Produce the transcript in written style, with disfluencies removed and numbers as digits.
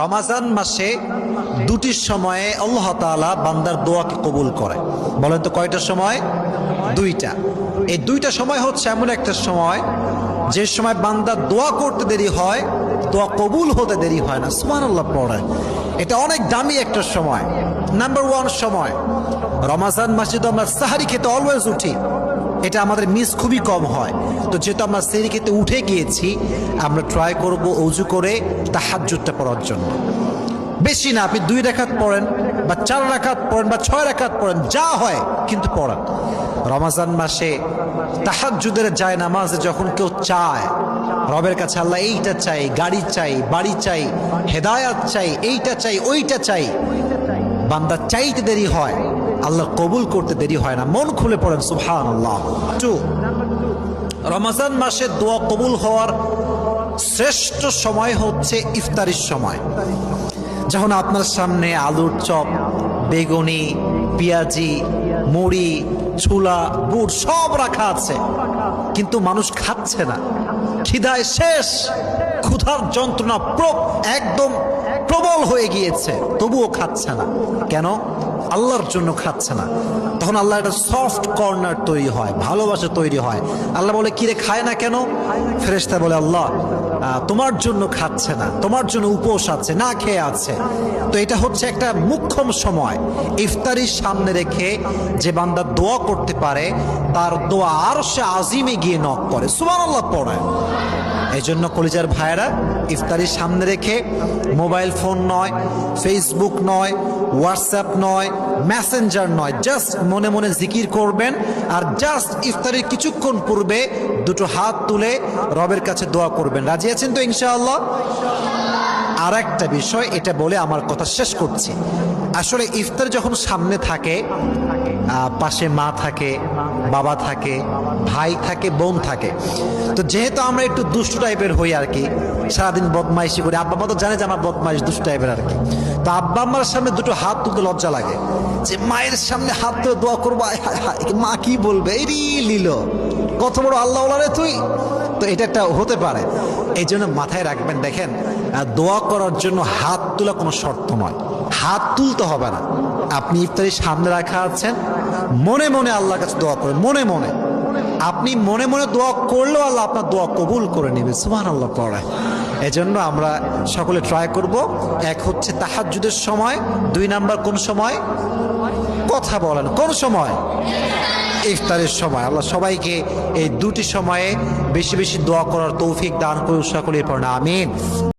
রমাজান মাসে দুটি সময়ে আল্লাহ তাআলা বান্দার দোয়াকে কবুল করে। বলেন তো কয়টা সময়? দুইটা। এই দুইটা সময় হচ্ছে এমন একটা সময় যে সময় বান্দার দোয়া করতে দেরি হয়, দোয়া কবুল হতে দেরি হয় না। সুবহানাল্লাহ পড়ে। এটা অনেক দামি একটা সময়, নাম্বার ওয়ান সময়। রমাজান মাসে তো আমরা সাহারি খেতে অলওয়েজ উঠি, এটা আমাদের মিস খুবই কম হয়। তো যেহেতু আমরা সেহরি খেতে উঠে গিয়েছি, আমরা ট্রাই করব ওযু করে তাহাজ্জুদটা পড়ার জন্য। বেশি না, আপনি 2 রাকাত পড়েন বা 4 রাকাত পড়েন বা 6 রাকাত পড়েন, যা হয় কিন্তু পড়েন। রমাজান মাসে তাহাজ্জুদের যায় নামাজে যখন কেউ চায় রবের কাছে, আল্লাহ এইটা চাই, গাড়ি চাই, বাড়ি চাই, হেদায়াত চাই, এইটা চাই, ওইটা চাই, বান্দা চাইতে দেরি হয়, আল্লাহ কবুল করতে দেরি হয় না। মন খুলে পড়েন সুবহানাল্লাহ। 2, রমাজান মাসে দোয়া কবুল হওয়ার শ্রেষ্ঠ সময় হচ্ছে ইফতারির সময়। যখন আপনার সামনে আলুর চপ, বেগুনি, পেঁয়াজি, মুড়ি, ছোলা, বুট সব রাখা আছে, কিন্তু মানুষ খাচ্ছে না, খিদায় শেষ, ক্ষুধার যন্ত্রণা একদম প্রবল হয়ে গিয়েছে, তবুও খাচ্ছে না। কেন? আল্লাহর জন্য খাচ্ছে না। তখন আল্লাহ একটা সফট কর্নার তৈরি হয়, ভালোবাসা তৈরি হয়। আল্লাহ বলে, কিরে খায় না কেন? ফেরেশতা বলে, আল্লাহ তোমার জন্য খাচ্ছে না, তোমার জন্য উপোস আছে, না খেয়ে আছে। তো এটা হচ্ছে একটা মুখ্যম সময়। ইফতারির সামনে রেখে যে বান্দা দোয়া করতে পারে, তার দোয়া আরশে আজিমে গিয়ে নক করে, সুবহানাল্লাহ পড়ে। এই জন্য কলিজার ভাইয়েরা, ইফতারির সামনে রেখে মোবাইল ফোন নয়, ফেসবুক নয়, হোয়াটসঅ্যাপ নয়, মেসেঞ্জার নয়, জাস্ট মনে মনে জিকির করবেন। আর জাস্ট ইফতারির কিছুক্ষণ পূর্বে 2 হাত তুলে রবের কাছে দোয়া করবেন। রাজি আছেন তো ইনশাআল্লাহ? আর একটা বিষয়, এটা বলে আমার কথা শেষ করছি। আসলে ইফতার যখন সামনে থাকে, পাশে মা থাকে, বাবা থাকে, ভাই থাকে, বোন থাকে। তো যেহেতু আমরা একটু দুষ্টু টাইপের হই আর কি, সারাদিন বদমাইশি করি, আব্বা মা তো জানে যে আমার বদমাইশ দুষ্টু টাইপের আর কি। তো আব্বা আম্মার সামনে 2 হাত তুলতে লজ্জা লাগে, যে মায়ের সামনে হাত তুলে দোয়া করবো, মা কি বলবে, এই লীল কত বড় আল্লাহ রে তুই। তো এটা একটা হতে পারে। এই জন্য মাথায় রাখবেন, দেখেন, দোয়া করার জন্য হাত তোলা কোনো শর্ত নয়, হাত তুলতে হবে না। আপনি ইফতারির সামনে রাখা আছেন, মনে মনে আল্লাহর কাছে দোয়া করেন, মনে মনে। আপনি মনে মনে দোয়া করলেও আল্লাহ আপনার দোয়া কবুল করে নেবে, সুবহানাল্লাহ পড়ে। এজন্য আমরা সকলে ট্রাই করব। এক হচ্ছে তাহাজ্জুদের সময়, 2 নাম্বার কোন সময়? কথা বলেন, কোন সময়? ইফতারের সময়। আল্লাহ সবাইকে এই 2টি সময়ে বেশি বেশি দোয়া করার তৌফিক দান করে, সকলে পড়েন আমিন।